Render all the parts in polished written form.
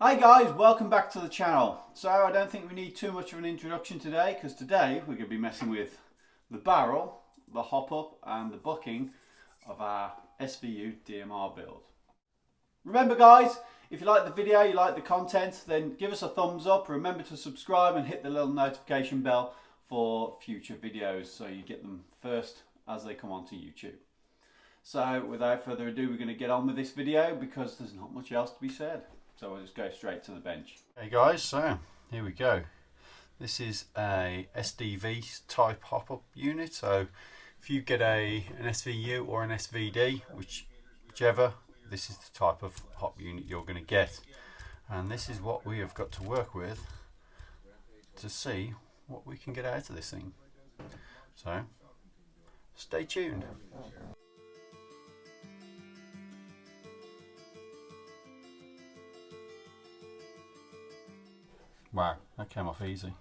Hi guys, welcome back to the channel. So I don't think we need too much of an introduction today, because today we're going to be messing with the barrel, the hop up and the bucking of our Svu Dmr build. Remember guys, if you like the video, you like the content, then give us a thumbs up. Remember to subscribe and hit the little notification bell for future videos so you get them first as they come onto YouTube. So without further ado, we're going to get on with this video because there's not much else to be said. So we'll just go straight to the bench. Hey guys, so here we go. This is a SDV type hop-up unit. So if you get an SVU or an SVD, whichever, this is the type of hop unit you're going to get. And this is what we have got to work with to see what we can get out of this thing. So stay tuned. Wow, that came off easy.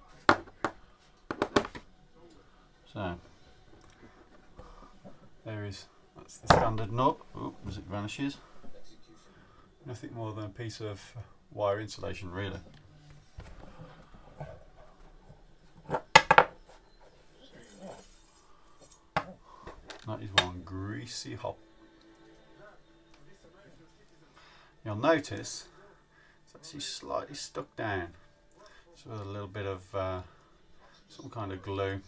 So, that's the standard knob. Oop, as it vanishes. Nothing more than a piece of wire insulation, really. That is one greasy hop. You'll notice it's actually slightly stuck down. So with a little bit of some kind of glue.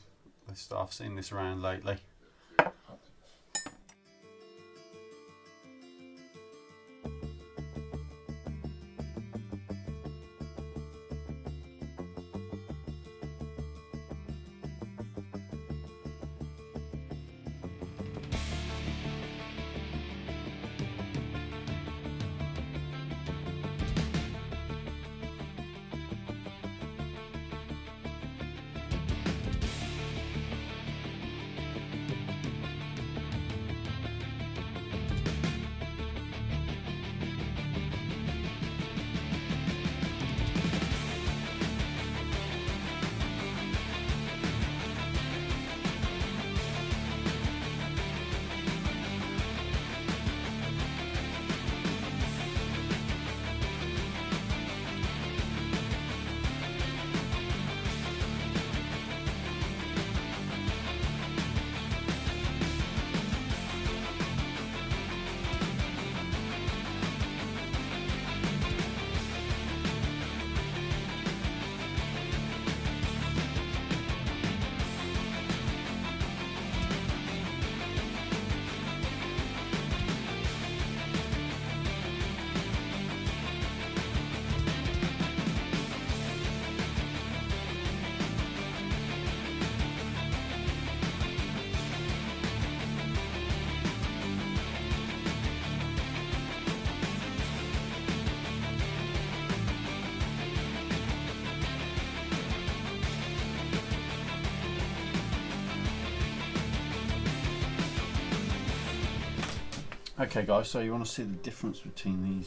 I've seen this around lately. Okay guys, so you want to see the difference between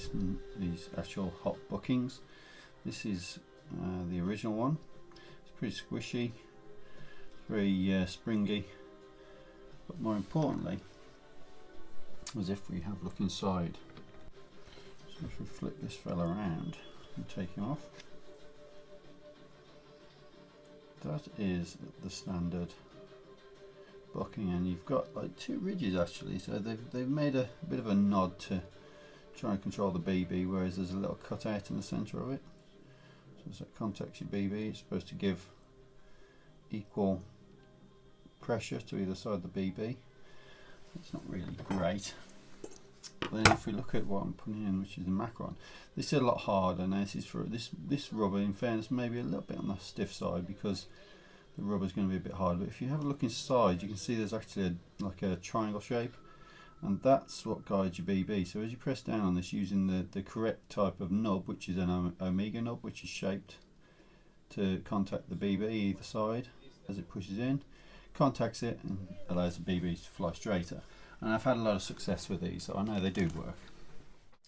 these actual hop buckings. This is the original one. It's pretty squishy, very springy, but more importantly, as if we have a look inside. So if we flip this fella around and take him off, that is the standard bucking, and you've got like two ridges actually, so they've made a bit of a nod to try and control the BB, whereas there's a little cutout in the centre of it. So as it contacts your BB, it's supposed to give equal pressure to either side of the BB. It's not really great. But then if we look at what I'm putting in, which is the Macron, this is a lot harder. Now this is for this rubber, in fairness, maybe a little bit on the stiff side because the rubber is going to be a bit hard, but if you have a look inside, you can see there's actually like a triangle shape, and that's what guides your BB. So as you press down on this using the correct type of nub, which is an omega nub, which is shaped to contact the BB either side, as it pushes in, contacts it and allows the BB to fly straighter. And I've had a lot of success with these, so I know they do work.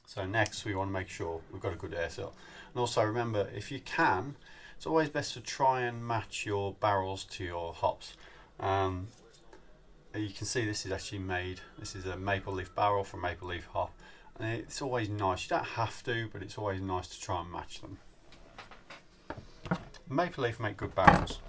So next we want to make sure we've got a good air seal. And also remember, if you can, it's always best to try and match your barrels to your hops. You can see this is actually made, this is a maple leaf barrel from maple leaf hop, And it's always nice. You don't have to, but it's always nice to try and match them. Maple leaf make good barrels.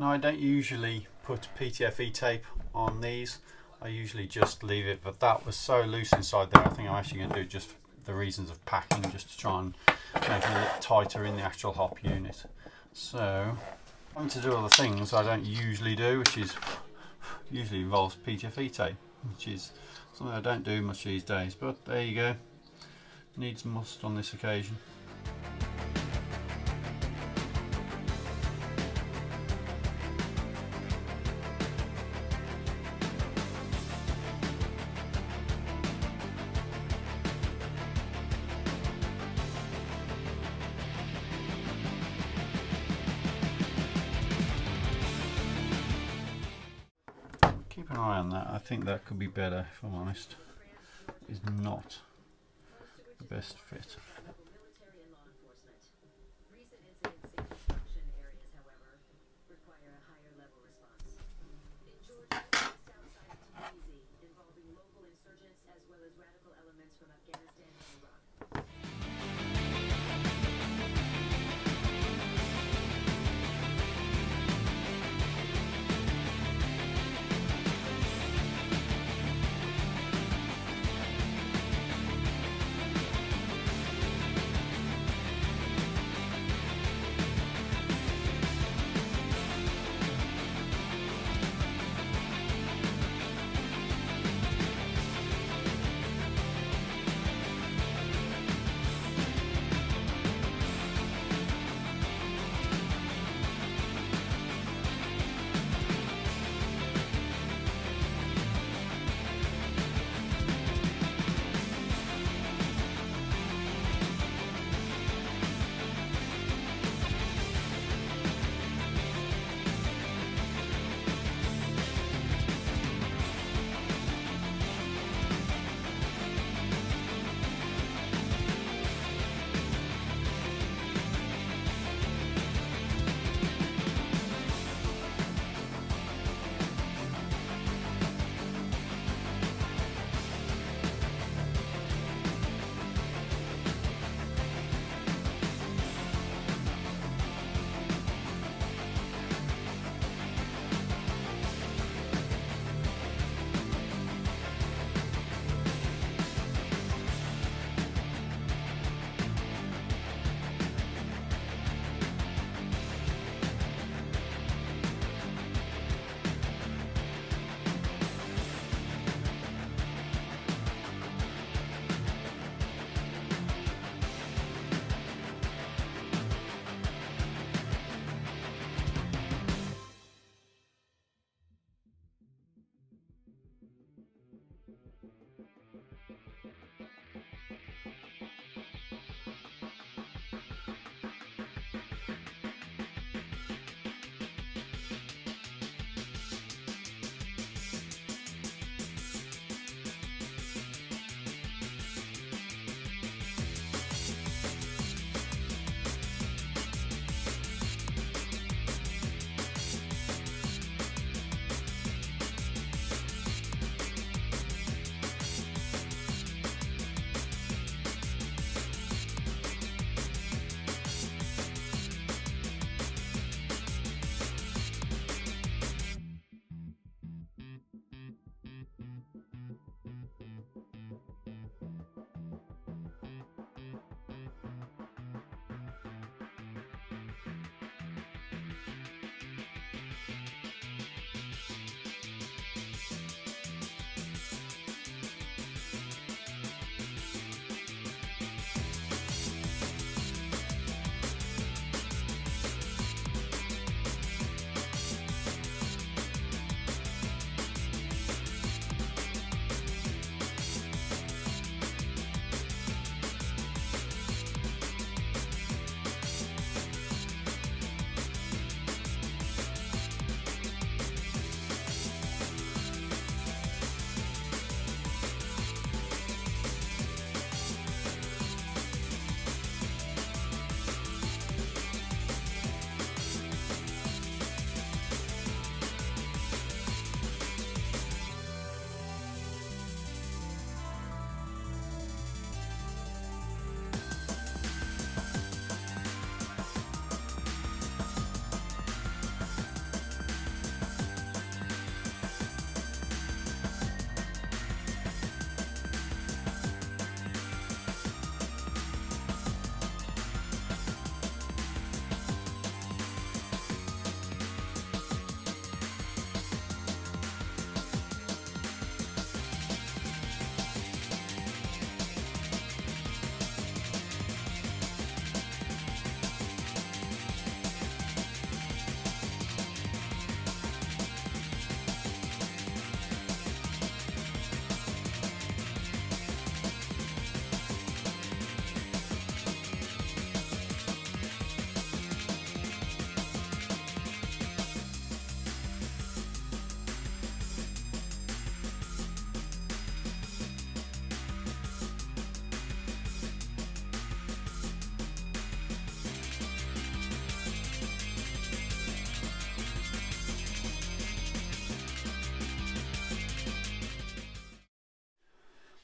Now, I don't usually put PTFE tape on these. I usually just leave it, but that was so loose inside there. I think I'm actually going to do it just for the reasons of packing, just to try and make it a little tighter in the actual hop unit. So I'm to do all the things I don't usually do, which is usually involves PTFE tape, which is something I don't do much these days, but there you go. Needs must on this occasion. Keep an eye on that. I think that could be better, if I'm honest. It's not the best fit.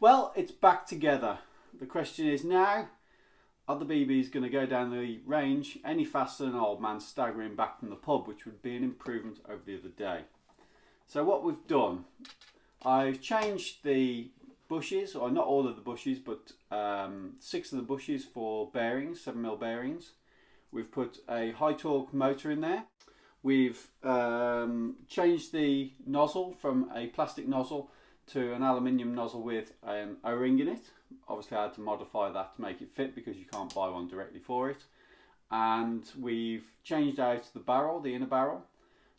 Well, it's back together. The question is now, are the BBs going to go down the range any faster than an old man staggering back from the pub, which would be an improvement over the other day. So what we've done, I've changed the bushes, or not all of the bushes, but 6 of the bushes for bearings, 7mm bearings. We've put a high torque motor in there. We've changed the nozzle from a plastic nozzle to an aluminium nozzle with an O-ring in it. Obviously I had to modify that to make it fit because you can't buy one directly for it. And we've changed out the barrel, the inner barrel,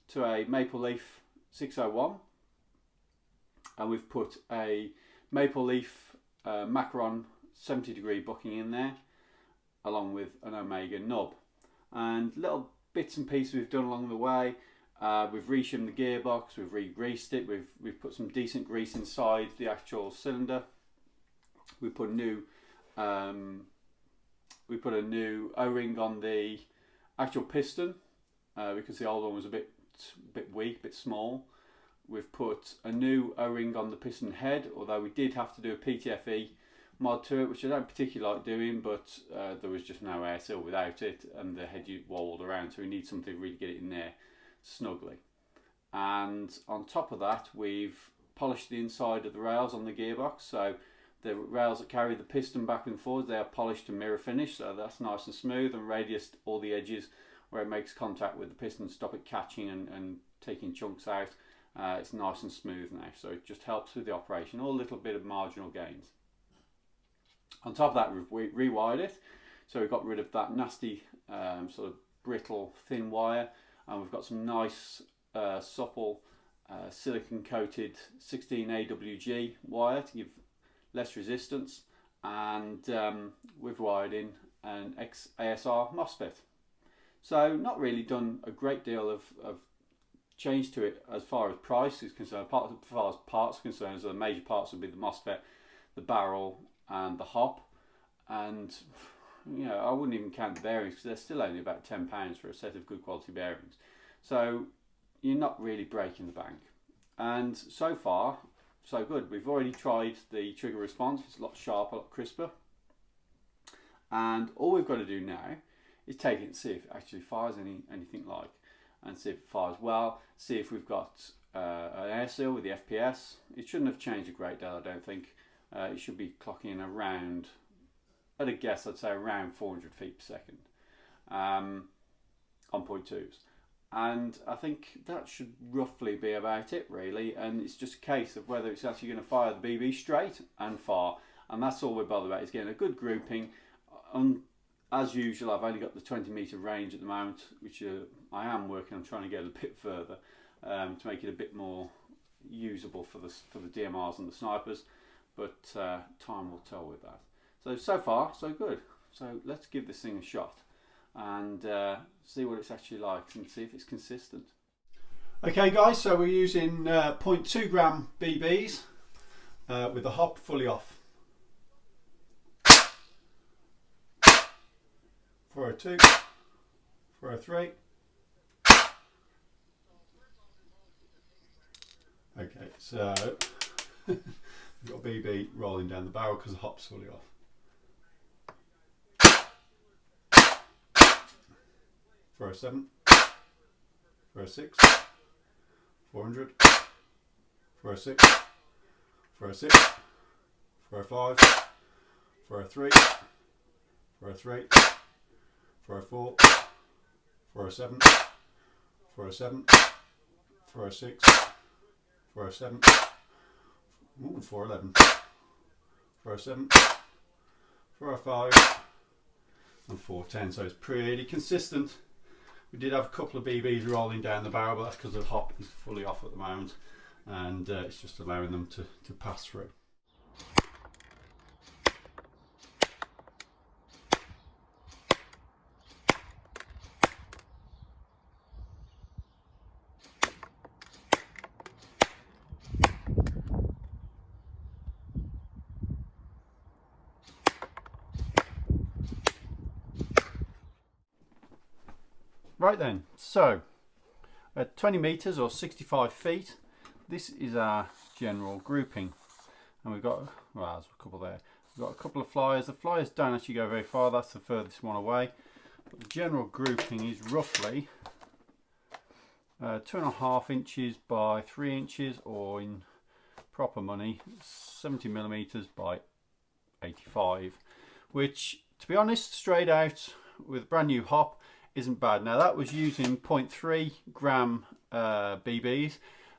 to a Maple Leaf 601. And we've put a Maple Leaf Macaron 70-degree bucking in there, along with an Omega nub. And little bits and pieces we've done along the way. We've reshimmed the gearbox, we've re-greased it, we've put some decent grease inside the actual cylinder. We put a new O-ring on the actual piston because the old one was a bit weak, a bit small. We've put a new O-ring on the piston head, although we did have to do a PTFE mod to it, which I don't particularly like doing, but there was just no air seal without it, and the head wobbled around, so we need something to really get it in there snugly. And on top of that, we've polished the inside of the rails on the gearbox, so the rails that carry the piston back and forward, they are polished to mirror finish, so that's nice and smooth, and radiused all the edges where it makes contact with the piston, stop it catching and taking chunks out. It's nice and smooth now, so it just helps with the operation, all a little bit of marginal gains. On top of that, we've rewired it, so we've got rid of that nasty sort of brittle thin wire, and we've got some nice supple silicon coated 16 AWG wire to give less resistance, and we've wired in an ASR MOSFET. So not really done a great deal of change to it as far as price is concerned. As far as parts are concerned, so the major parts would be the MOSFET, the barrel and the hop, and you know, I wouldn't even count the bearings because they're still only about £10 for a set of good quality bearings, so you're not really breaking the bank. And so far so good. We've already tried the trigger response, it's a lot sharper, a lot crisper, and all we've got to do now is take it and see if it actually fires anything like, and see if it fires well, see if we've got an air seal with the FPS. It shouldn't have changed a great deal, I don't think. It should be clocking around, at a guess, I'd say around 400 feet per second on 0.2s. And I think that should roughly be about it, really. And it's just a case of whether it's actually going to fire the BB straight and far. And that's all we're bothered about, is getting a good grouping. As usual, I've only got the 20-metre range at the moment, which I am working on trying to get a bit further to make it a bit more usable for the DMRs and the snipers. But time will tell with that. So far, so good. So let's give this thing a shot and see what it's actually like and see if it's consistent. Okay guys, so we're using 0.2 gram BBs with the hop fully off. 402, 403. Okay, so we've got BB rolling down the barrel because the hop's fully off. 407, 406, 400, 406, 406, 405, 403, 403, 404, 407, 407, 406, 407, 411, 407, 405 and 410, so it's pretty consistent. We did have a couple of BBs rolling down the barrel, but that's because the hop is fully off at the moment, and it's just allowing them to pass through. Right then, so at 20 metres or 65 feet, this is our general grouping. and we've got, well, there's a couple there. We've got a couple of flyers. The flyers don't actually go very far, that's the furthest one away. But the general grouping is roughly 2.5 inches by 3 inches, or in proper money 70mm by 85, which, to be honest, straight out with brand new hop isn't bad. Now that was using 0.3 gram BBs.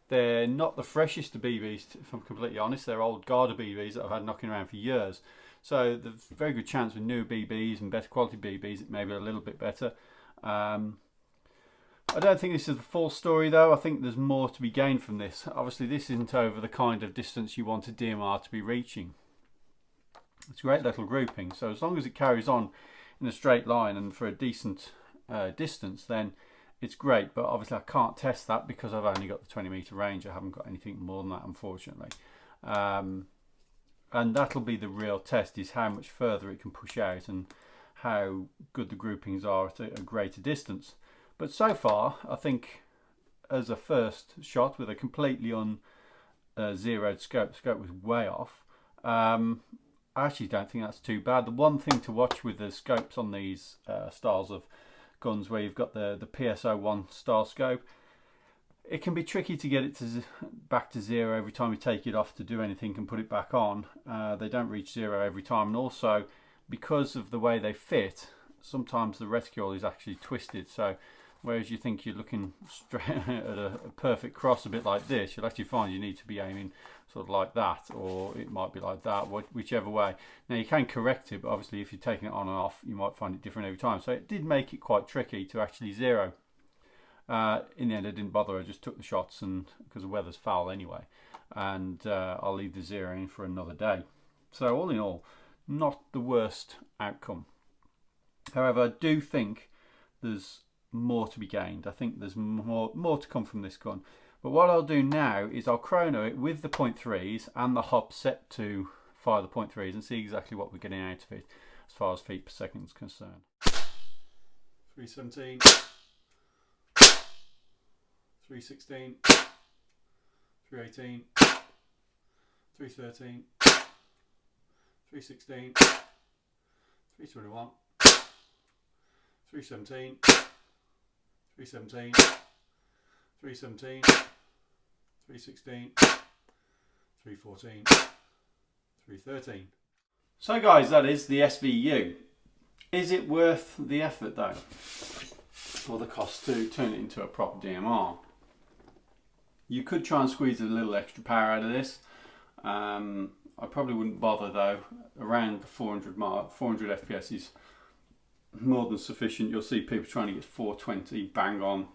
They're not the freshest of BBs, if I'm completely honest. They're old Garda BBs that I've had knocking around for years. So there's a very good chance with newer BBs and better quality BBs it may be a little bit better. I don't think this is the full story though. I think there's more to be gained from this. Obviously this isn't over the kind of distance you want a DMR to be reaching. It's a great little grouping, so as long as it carries on in a straight line and for a decent distance, then it's great. But obviously I can't test that because I've only got the 20-meter range. I haven't got anything more than that, unfortunately. And that'll be the real test, is how much further it can push out and how good the groupings are at a greater distance. But so far, I think as a first shot with a completely zeroed scope, the scope was way off. I actually don't think that's too bad. The one thing to watch with the scopes on these styles of guns, where you've got the PSO1 style scope, it can be tricky to get it back to zero every time you take it off to do anything and put it back on. They don't reach zero every time, and also because of the way they fit, sometimes the reticule is actually twisted. So whereas you think you're looking straight at a perfect cross, a bit like this, you'll actually find you need to be aiming sort of like that, or it might be like that, whichever way. Now you can correct it, but obviously if you're taking it on and off, you might find it different every time. So it did make it quite tricky to actually zero. In the end I didn't bother, I just took the shots, and because the weather's foul anyway, and I'll leave the zeroing for another day. So all in all, not the worst outcome. However, I do think there's more to be gained. I think there's more to come from this gun. But what I'll do now is I'll chrono it with the 0.3s and the hop set to fire the 0.3s and see exactly what we're getting out of it as far as feet per second is concerned. 317, 316, 318, 313, 316, 321, 317, 317, 317, 316, 314, 313. So guys, that is the SVU. Is it worth the effort though? Or the cost to turn it into a proper DMR? You could try and squeeze a little extra power out of this. I probably wouldn't bother though. Around the 400 mark, 400 FPS is more than sufficient. You'll see people trying to get 420 bang on.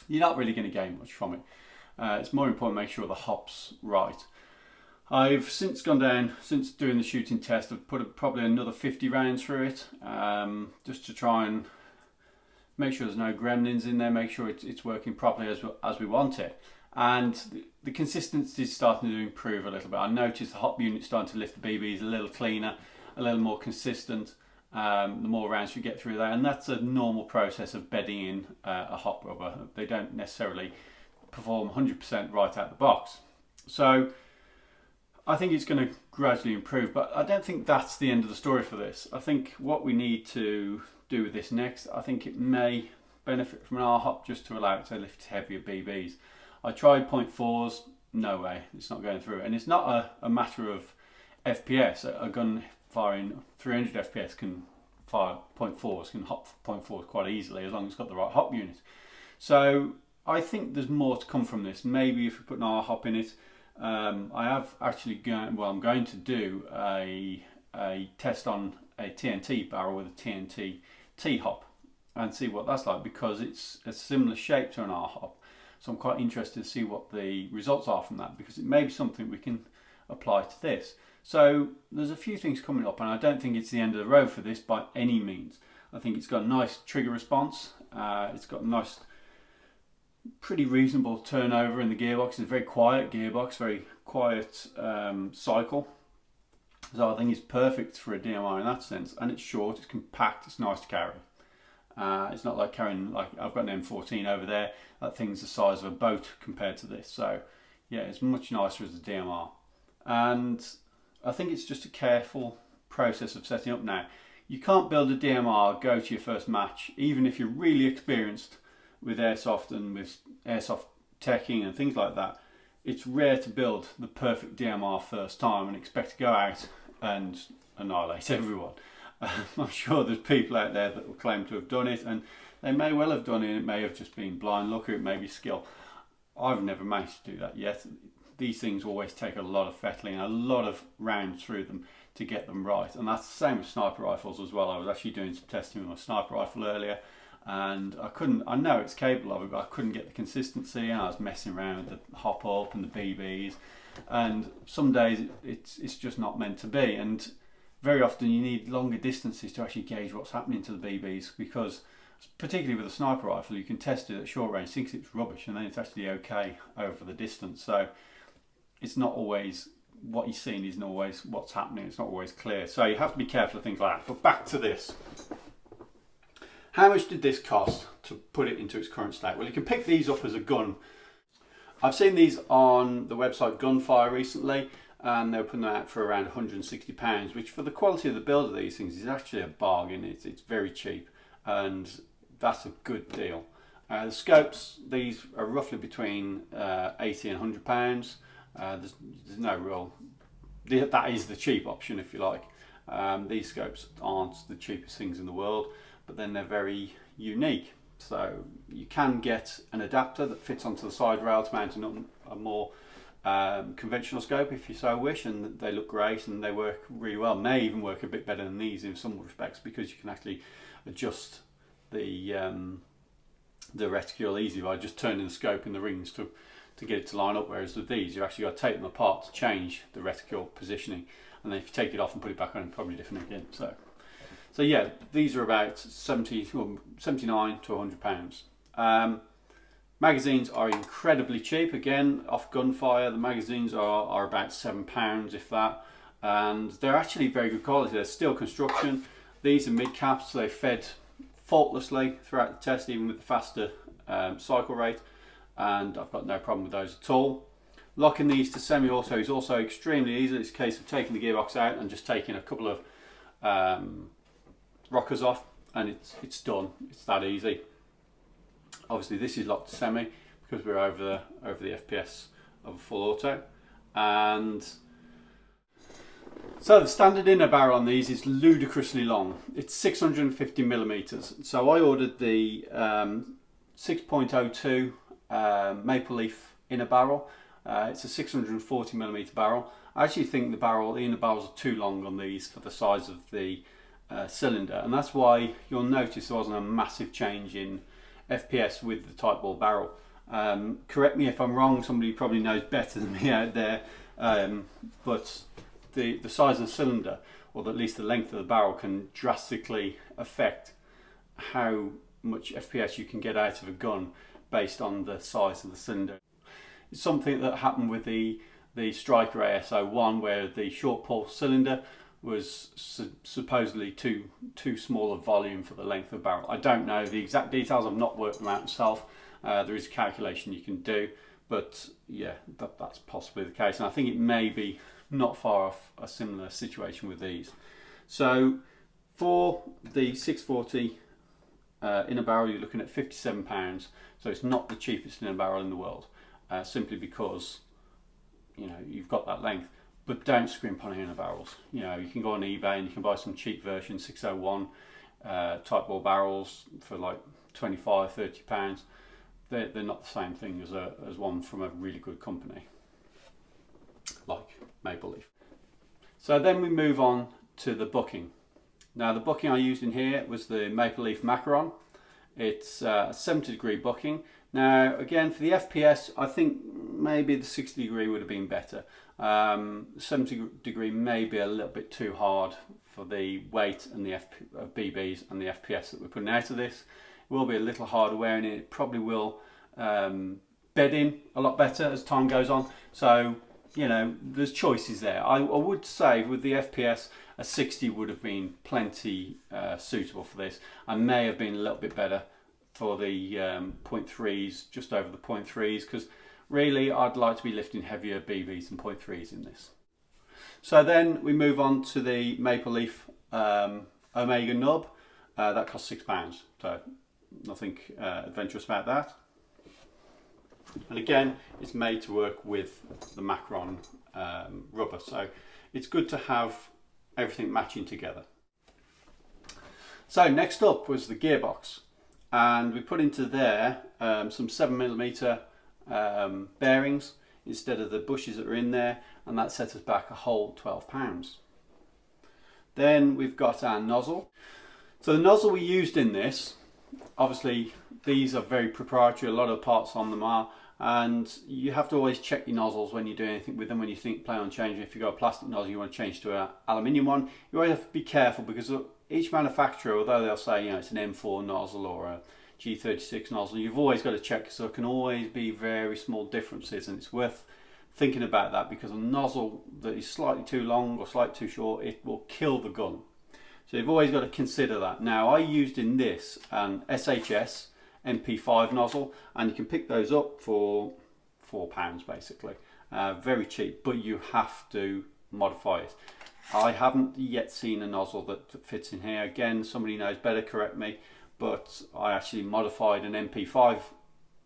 You're not really going to gain much from it. It's more important to make sure the hop's right. I've since gone down, since doing the shooting test, I've put probably another 50 rounds through it, just to try and make sure there's no gremlins in there, make sure it's working properly as we want it. And the consistency is starting to improve a little bit. I noticed the hop unit's starting to lift the BBs a little cleaner, a little more consistent. The more rounds you get through that, and that's a normal process of bedding in a hop rubber. They don't necessarily perform 100% right out the box. So I think it's going to gradually improve, but I don't think that's the end of the story for this. I think what we need to do with this next, I think it may benefit from an R hop just to allow it to lift heavier BBs. I tried 0.4s, no way, it's not going through. And it's not a matter of FPS. A gun firing 300 FPS can fire 0.4s, can hop 0.4s quite easily as long as it's got the right hop unit. So I think there's more to come from this. Maybe if we put an R hop in it. I have actually I'm going to do a test on a TNT barrel with a TNT T-hop and see what that's like, because it's a similar shape to an R hop. So I'm quite interested to see what the results are from that, because it may be something we can apply to this. So there's a few things coming up, and I don't think it's the end of the road for this by any means. I think it's got a nice trigger response. It's got a nice, pretty reasonable turnover in the gearbox. It's a very quiet gearbox, very quiet cycle. So I think it's perfect for a DMR in that sense. And it's short, it's compact, it's nice to carry. It's not like carrying, like I've got an M14 over there. That thing's the size of a boat compared to this. So yeah, it's much nicer as a DMR. and I think it's just a careful process of setting up now. You can't build a DMR, go to your first match, even if you're really experienced with airsoft and with airsoft teching and things like that. It's rare to build the perfect DMR first time and expect to go out and annihilate everyone. I'm sure there's people out there that will claim to have done it, and they may well have done it. It may have just been blind luck, or it may be skill. I've never managed to do that yet. These things always take a lot of fettling, a lot of rounds through them to get them right, and that's the same with sniper rifles as well. I was actually doing some testing with my sniper rifle earlier, and I know it's capable of it, but I couldn't get the consistency, and I was messing around with the hop up and the BBs, and some days it's just not meant to be. And very often you need longer distances to actually gauge what's happening to the BBs, because particularly with a sniper rifle, you can test it at short range, think it's rubbish, and then it's actually okay over the distance. So it's not always what you're seeing, isn't always what's happening. It's not always clear. So you have to be careful of things like that. But back to this. How much did this cost to put it into its current state? Well, you can pick these up as a gun. I've seen these on the website Gunfire recently, and they were putting them out for around £160, which for the quality of the build of these things is actually a bargain. It's very cheap, and that's a good deal. The scopes, these are roughly between £80 and £100. There's no real, that is the cheap option if you like. These scopes aren't the cheapest things in the world, but then they're very unique. So you can get an adapter that fits onto the side rail to mount a more conventional scope if you so wish, and they look great and they work really well. May even work a bit better than these in some respects, because you can actually adjust the reticule easy by just turning the scope in the rings to get it to line up, whereas with these you actually got to take them apart to change the reticule positioning, and then if you take it off and put it back on, it's probably different again. So yeah, these are about £79 to £100. Magazines are incredibly cheap. Again, off Gunfire, the magazines are about £7 if that, and they're actually very good quality. They're steel construction. These are mid caps, so they fed faultlessly throughout the test, even with the faster cycle rate, and I've got no problem with those at all. Locking these to semi-auto is also extremely easy. It's a case of taking the gearbox out and just taking a couple of rockers off, and it's done. It's that easy. Obviously this is locked to semi because we're over the FPS of a full auto. And so the standard inner barrel on these is ludicrously long. It's 650 millimeters. So I ordered the 6.02 maple leaf inner barrel. It's a 640 millimeter barrel. I actually think the inner barrels are too long on these for the size of the cylinder, and that's why you'll notice there wasn't a massive change in FPS with the type ball barrel. Correct me if I'm wrong, somebody probably knows better than me out there, but the size of the cylinder, or at least the length of the barrel, can drastically affect how much FPS you can get out of a gun based on the size of the cylinder. It's something that happened with the Striker AS01, where the short pulse cylinder was supposedly too small a volume for the length of the barrel. I don't know the exact details, I've not worked them out myself. There is a calculation you can do, but yeah, that's possibly the case, and I think it may be not far off a similar situation with these. So for the 640 inner barrel, you're looking at £57, so it's not the cheapest inner barrel in the world, simply because you've got that length. But don't scrimp on inner barrels. You can go on eBay and you can buy some cheap version 601 type ball barrels for like £25–30. They're not the same thing as one from a really good company like Maple Leaf. So then we move on to the bucking. Now the bucking I used in here was the Maple Leaf Macaron. It's a 70-degree bucking. Now again, for the FPS, I think maybe the 60-degree would have been better. 70-degree may be a little bit too hard for the weight and the BBs and the FPS that we're putting out of this. It will be a little harder wearing it. It probably will bed in a lot better as time goes on. So there's choices there. I would say with the FPS, a 60 would have been plenty suitable for this. I may have been a little bit better for the 0.3s, just over the 0.3s, because really I'd like to be lifting heavier BBs and 0.3s in this. So then we move on to the Maple Leaf Omega nub. That costs £6, so nothing adventurous about that. And again, it's made to work with the Macron rubber, so it's good to have everything matching together. So next up was the gearbox, and we put into there some 7mm bearings instead of the bushes that are in there, and that set us back a whole £12. Then we've got our nozzle. So the nozzle we used in this, obviously these are very proprietary, a lot of parts on them are, and you have to always check your nozzles when you do anything with them. When you plan on changing, if you've got a plastic nozzle you want to change to an aluminium one, you always have to be careful, because each manufacturer, although they'll say, you know, it's an M4 nozzle or a G36 nozzle, you've always got to check, so there can always be very small differences, and it's worth thinking about that, because a nozzle that is slightly too long or slightly too short, it will kill the gun. So you've always got to consider that. Now, I used in this an SHS MP5 nozzle, and you can pick those up for £4 basically. Very cheap, but you have to modify it. I haven't yet seen a nozzle that fits in here. Again, somebody knows better, correct me, but I actually modified an MP5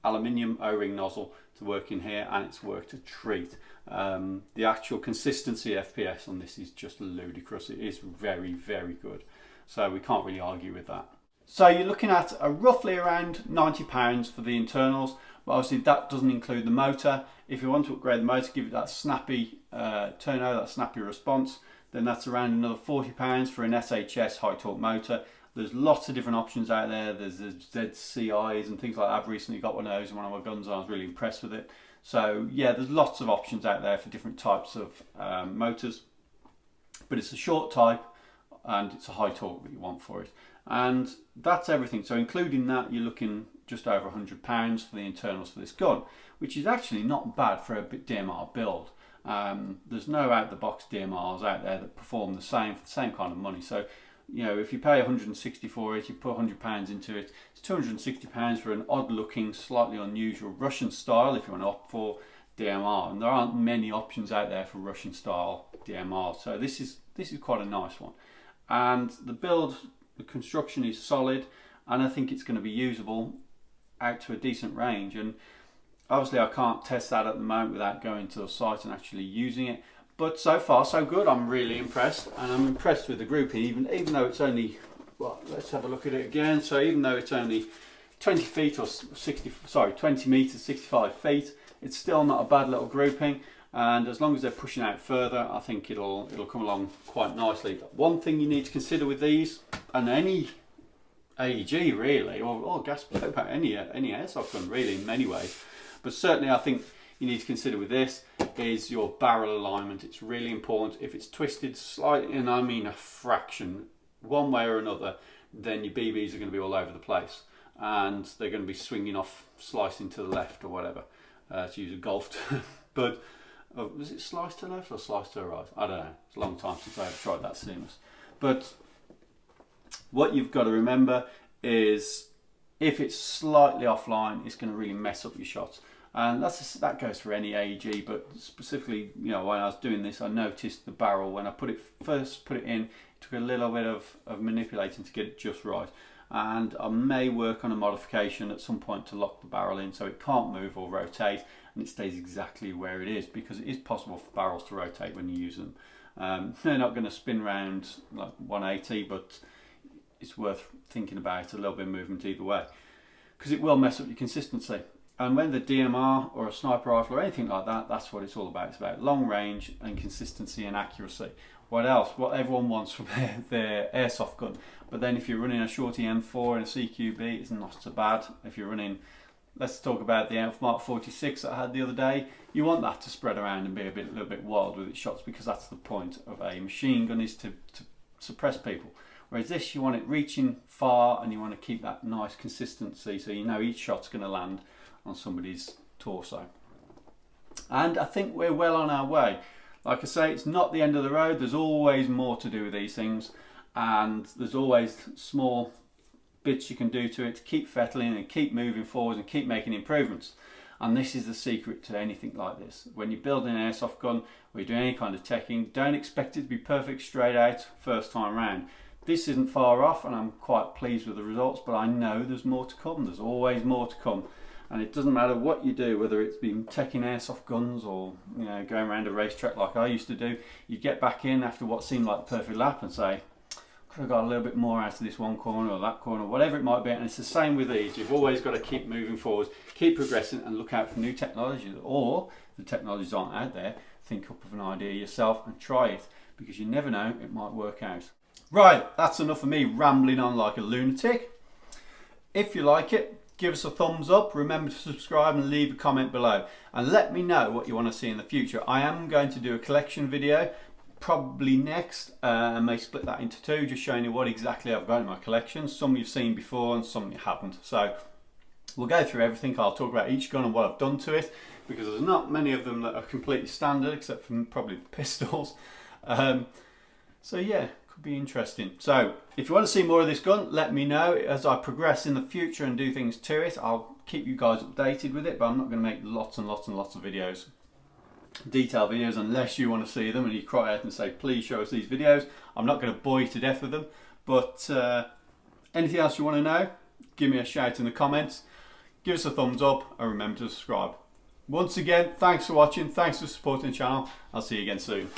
aluminium O-ring nozzle to work in here, and it's worked a treat. The actual consistency FPS on this is just ludicrous. It is very, very good. So we can't really argue with that. So you're looking at roughly around £90 for the internals, but obviously that doesn't include the motor. If you want to upgrade the motor, give it that snappy turnover, that snappy response, then that's around another £40 for an SHS high torque motor. There's lots of different options out there. There's the ZCIs and things like that. I've recently got one of those in one of my guns, and I was really impressed with it. So yeah, there's lots of options out there for different types of motors, but it's a short type and it's a high torque that you want for it. And that's everything. So including that, you're looking just over £100 for the internals for this gun, which is actually not bad for a DMR build. There's no out-the-box DMRs out there that perform the same for the same kind of money. So, you know, if you pay 160 for it, you put £100 into it, it's £260 for an odd-looking, slightly unusual Russian style, if you want to opt for DMR. And there aren't many options out there for Russian style DMR, so this is quite a nice one. And the build, the construction is solid, and I think it's going to be usable out to a decent range. And obviously I can't test that at the moment without going to the site and actually using it. But so far so good. I'm really impressed, and I'm impressed with the grouping, even though it's only, well, let's have a look at it again. So even though it's only 20 feet or 20 meters, 65 feet, it's still not a bad little grouping. And as long as they're pushing out further, I think it'll come along quite nicely. One thing you need to consider with these, and any AEG really, or gas blowpipe, any airsoft gun really in many ways, but certainly I think you need to consider with this is your barrel alignment. It's really important. If it's twisted slightly, and I mean a fraction, one way or another, then your BBs are going to be all over the place, and they're going to be swinging off, slicing to the left or whatever, to use a golf term. But was it slice to the left or slice to the right? I don't know. It's a long time since I've tried that seamless. But what you've got to remember is if it's slightly offline, it's going to really mess up your shots. And that goes for any AEG, but specifically, you know, when I was doing this, I noticed the barrel, when I first put it in, it took a little bit of manipulating to get it just right. And I may work on a modification at some point to lock the barrel in so it can't move or rotate, and it stays exactly where it is, because it is possible for barrels to rotate when you use them. They're not going to spin around like 180, but it's worth thinking about a little bit of movement either way, because it will mess up your consistency. And when the DMR or a sniper rifle or anything like that, that's what it's all about. It's about long range and consistency and accuracy. What else? What everyone wants from their airsoft gun. But then if you're running a shorty M4 and a CQB, it's not so bad. If you're running, let's talk about the Mark 46 that I had the other day. You want that to spread around and be a little bit wild with its shots, because that's the point of a machine gun, is to suppress people. Whereas this, you want it reaching far, and you want to keep that nice consistency, so you know each shot's going to land on somebody's torso. And I think we're well on our way. Like I say, it's not the end of the road. There's always more to do with these things, and there's always small bits you can do to it to keep fettling and keep moving forward and keep making improvements. And this is the secret to anything like this. When you're building an airsoft gun or you're doing any kind of teching, don't expect it to be perfect straight out first time round. This isn't far off, and I'm quite pleased with the results, but I know there's more to come. There's always more to come. And it doesn't matter what you do, whether it's been teching airsoft guns or going around a racetrack like I used to do, you get back in after what seemed like the perfect lap and say, could have got a little bit more out of this one corner or that corner, whatever it might be. And it's the same with these. You've always got to keep moving forward, keep progressing, and look out for new technologies, or the technologies aren't out there. Think up of an idea yourself and try it, because you never know, it might work out. Right, that's enough of me rambling on like a lunatic. If you like it, give us a thumbs up, remember to subscribe and leave a comment below, and let me know what you want to see in the future. I am going to do a collection video probably next, and may split that into two, just showing you what exactly I've got in my collection. Some you've seen before and some you haven't. So we'll go through everything. I'll talk about each gun and what I've done to it, because there's not many of them that are completely standard, except for probably the pistols. So yeah, could be interesting. So if you want to see more of this gun, let me know. As I progress in the future and do things to it, I'll keep you guys updated with it, but I'm not going to make lots and lots and lots of videos, detailed videos, unless you want to see them and you cry out and say, please show us these videos. I'm not going to bore you to death with them, but anything else you want to know, give me a shout in the comments, give us a thumbs up, and remember to subscribe. Once again, thanks for watching, thanks for supporting the channel. I'll see you again soon.